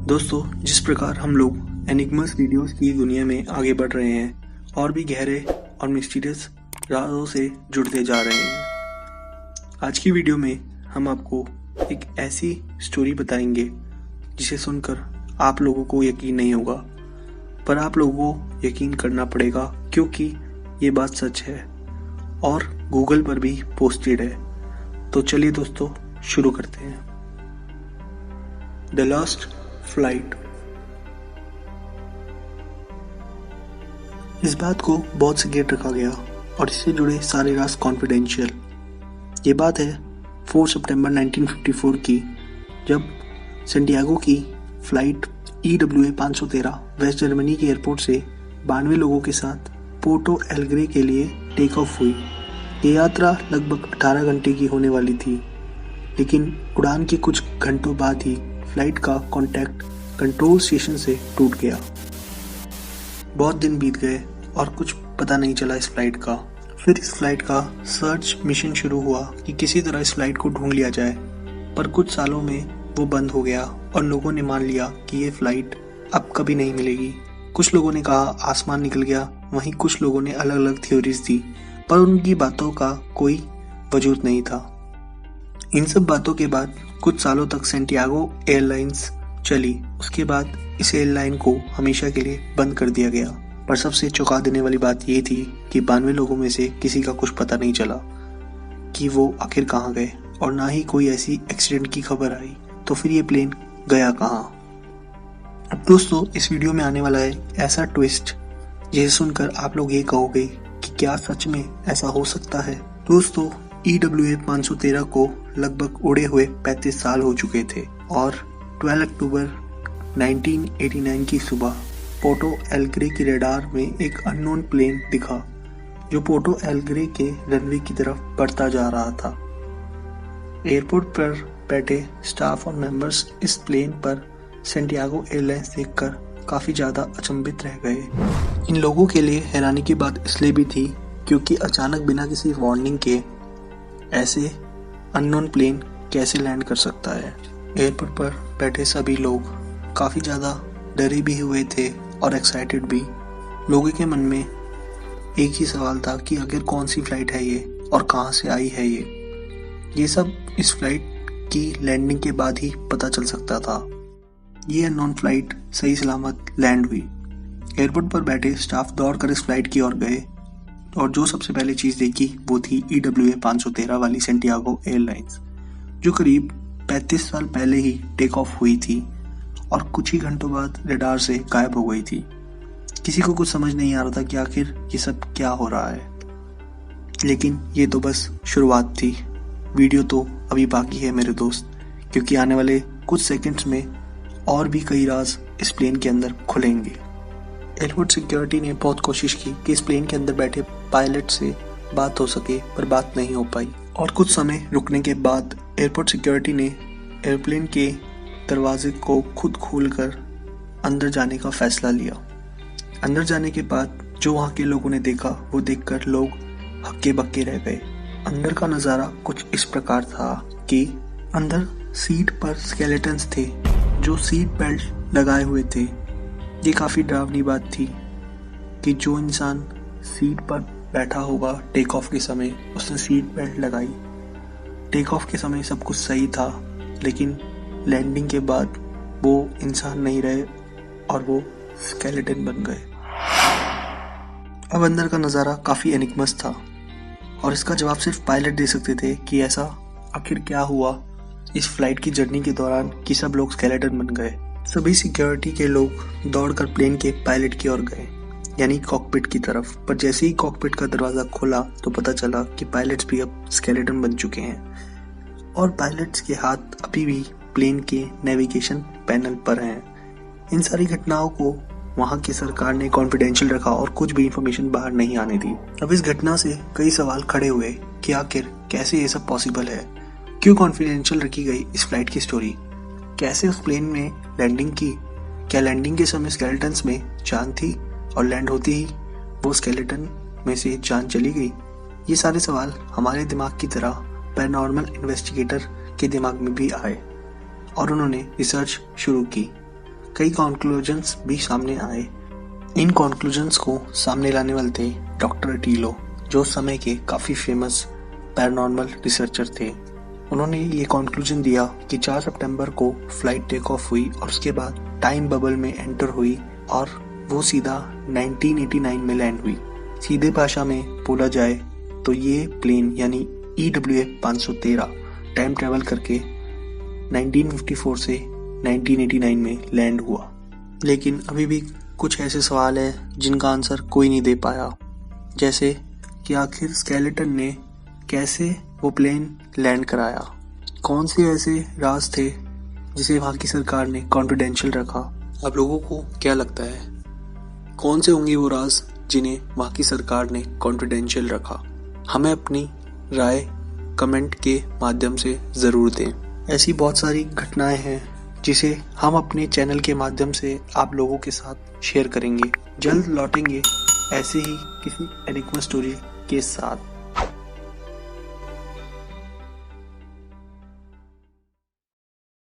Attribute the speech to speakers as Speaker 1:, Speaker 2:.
Speaker 1: दोस्तों, जिस प्रकार हम लोग एनिग्मास वीडियोस की दुनिया में आगे बढ़ रहे हैं और भी गहरे और मिस्टीरियस राज़ों से जुड़ते जा रहे हैं, आज की वीडियो में हम आपको एक ऐसी स्टोरी बताएंगे जिसे सुनकर आप लोगों को यकीन नहीं होगा, पर आप लोगों को यकीन करना पड़ेगा क्योंकि ये बात सच है और गूगल पर भी पोस्टेड है। तो चलिए दोस्तों, शुरू करते हैं। The last flight. इस बात को बहुत सिक्रेट रखा गया और इससे जुड़े सारे राज कॉन्फिडेंशियल। ये बात है 4 सितंबर 1954 की, जब सैंटियागो की फ्लाइट EWA 513 वेस्ट जर्मनी के एयरपोर्ट से 92 लोगों के साथ पोर्टो एलेग्रे के लिए टेक ऑफ हुई। ये यात्रा लगभग 18 घंटे की होने वाली थी, लेकिन उड़ान के कुछ घंटों बाद ही फ्लाइट का कॉन्टैक्ट कंट्रोल स्टेशन से टूट गया। बहुत दिन बीत गए और कुछ पता नहीं चला इस फ्लाइट का। फिर इस फ्लाइट का सर्च मिशन शुरू हुआ कि किसी तरह इस फ्लाइट को ढूंढ लिया जाए, पर कुछ सालों में वो बंद हो गया और लोगों ने मान लिया कि ये फ्लाइट अब कभी नहीं मिलेगी। कुछ लोगों ने कहा आसमान निकल गया, वहीं कुछ लोगों ने अलग अलग थ्योरीज दी, पर उनकी बातों का कोई वजूद नहीं था। इन सब बातों के बाद कुछ सालों तक सैंटियागो एयरलाइंस चली। उसके बाद इस एयरलाइन को हमेशा के लिए बंद कर दिया गया। पर सबसे चौंका देने वाली बात ये थी कि 92 लोगों में से किसी का कुछ पता नहीं चला कि वो आखिर कहाँ गए, और ना ही कोई ऐसी एक्सीडेंट की खबर आई। तो फिर ये प्लेन गया कहाँ? अब दोस्तों, इस वीडियो में आने वाला है ऐसा ट्विस्ट जिसे सुनकर आप लोग ये कहोगे कि क्या सच में ऐसा हो सकता है। दोस्तों, EWA 513 को लगभग उड़े हुए 35 साल हो चुके थे और 12 अक्टूबर 1989 की सुबह पोर्टो एलेग्रे की रडार में एक अननोन प्लेन दिखा जो पोर्टो एलेग्रे के रनवे की तरफ बढ़ता जा रहा था। एयरपोर्ट पर बैठे स्टाफ और मेंबर्स इस प्लेन पर सैंटियागो एयरलाइंस देखकर काफ़ी ज़्यादा अचंभित रह गए। इन लोगों के लिए हैरानी की बात इसलिए भी थी क्योंकि अचानक बिना किसी वार्निंग के ऐसे अननोन प्लेन कैसे लैंड कर सकता है। एयरपोर्ट पर बैठे सभी लोग काफ़ी ज़्यादा डरे भी हुए थे और एक्साइटेड भी। लोगों के मन में एक ही सवाल था कि आखिर कौन सी फ्लाइट है ये और कहाँ से आई है ये सब इस फ्लाइट की लैंडिंग के बाद ही पता चल सकता था। ये अननोन फ्लाइट सही सलामत लैंड हुई। एयरपोर्ट पर बैठे स्टाफ दौड़कर इस फ्लाइट की ओर गए और जो सबसे पहले चीज़ देखी वो थी EWA 513 वाली सैंटियागो एयरलाइंस, जो करीब 35 साल पहले ही टेक ऑफ हुई थी और कुछ ही घंटों बाद रडार से गायब हो गई थी। किसी को कुछ समझ नहीं आ रहा था कि आखिर ये सब क्या हो रहा है, लेकिन ये तो बस शुरुआत थी। वीडियो तो अभी बाकी है मेरे दोस्त, क्योंकि आने वाले कुछ सेकंड्स में और भी कई राज इस प्लेन के अंदर खुलेंगे। एयरपोर्ट सिक्योरिटी ने बहुत कोशिश की कि इस प्लेन के अंदर बैठे पायलट से बात हो सके, पर बात नहीं हो पाई। और कुछ समय रुकने के बाद एयरपोर्ट सिक्योरिटी ने एयरप्लेन के दरवाजे को खुद खोलकर अंदर जाने का फैसला लिया। अंदर जाने के बाद जो वहाँ के लोगों ने देखा वो देखकर लोग हक्के बक्के रह गए। अंदर का नज़ारा कुछ इस प्रकार था कि अंदर सीट पर स्केलेटन्स थे जो सीट बेल्ट लगाए हुए थे। ये काफ़ी डरावनी बात थी कि जो इंसान सीट पर बैठा होगा टेक ऑफ के समय, उसने सीट बेल्ट लगाई। टेक ऑफ के समय सब कुछ सही था, लेकिन लैंडिंग के बाद वो इंसान नहीं रहे और वो स्केलेटन बन गए। अब अंदर का नज़ारा काफ़ी एनिग्मस था और इसका जवाब सिर्फ पायलट दे सकते थे कि ऐसा आखिर क्या हुआ इस फ्लाइट की जर्नी के दौरान कि सब लोग स्केलेटन बन गए। सभी सिक्योरिटी के लोग दौड़कर प्लेन के पायलट की ओर गए, यानी कॉकपिट की तरफ। पर जैसे ही कॉकपिट का दरवाज़ा खुला तो पता चला कि पायलट्स भी अब स्केलेटन बन चुके हैं और पायलट्स के हाथ अभी भी प्लेन के नेविगेशन पैनल पर हैं। इन सारी घटनाओं को वहाँ की सरकार ने कॉन्फिडेंशियल रखा और कुछ भी इंफॉर्मेशन बाहर नहीं आने दी। अब इस घटना से कई सवाल खड़े हुए कि आखिर कैसे ये सब पॉसिबल है, क्यों कॉन्फिडेंशियल रखी गई इस फ्लाइट की स्टोरी, कैसे उस प्लेन में लैंडिंग की, क्या लैंडिंग के समय स्केलेटन्स में जान थी और लैंड होती ही वो स्केलेटन में से जान चली गई। ये सारे सवाल हमारे दिमाग की तरह पैरानॉर्मल इन्वेस्टिगेटर के दिमाग में भी आए और उन्होंने रिसर्च शुरू की। कई कंक्लूजन्स भी सामने आए। इन कंक्लूजन्स को सामने लाने वाले थे डॉक्टर अटीलो, जो उस समय के काफ़ी फेमस पैरानॉर्मल रिसर्चर थे। उन्होंने ये कंक्लूजन दिया कि 4 सितंबर को फ्लाइट टेक ऑफ हुई और उसके बाद टाइम बबल में एंटर हुई और वो सीधा 1989 में लैंड हुई। सीधे भाषा में बोला जाए तो ये प्लेन यानी EWF 513 टाइम ट्रैवल करके 1954 से 1989 में लैंड हुआ। लेकिन अभी भी कुछ ऐसे सवाल हैं जिनका आंसर कोई नहीं दे पाया, जैसे कि आखिर स्केलेटन ने कैसे वो प्लेन लैंड कराया, कौन से ऐसे राज थे जिसे वहाँ की सरकार ने कॉन्फिडेंशियल रखा। अब लोगों को क्या लगता है, कौन से होंगे वो राज जिन्हें वहाँ की सरकार ने कॉन्फिडेंशियल रखा? हमें अपनी राय कमेंट के माध्यम से ज़रूर दें। ऐसी बहुत सारी घटनाएं हैं जिसे हम अपने चैनल के माध्यम से आप लोगों के साथ शेयर करेंगे। जल्द लौटेंगे ऐसे ही किसी एनिग्मा स्टोरी के साथ।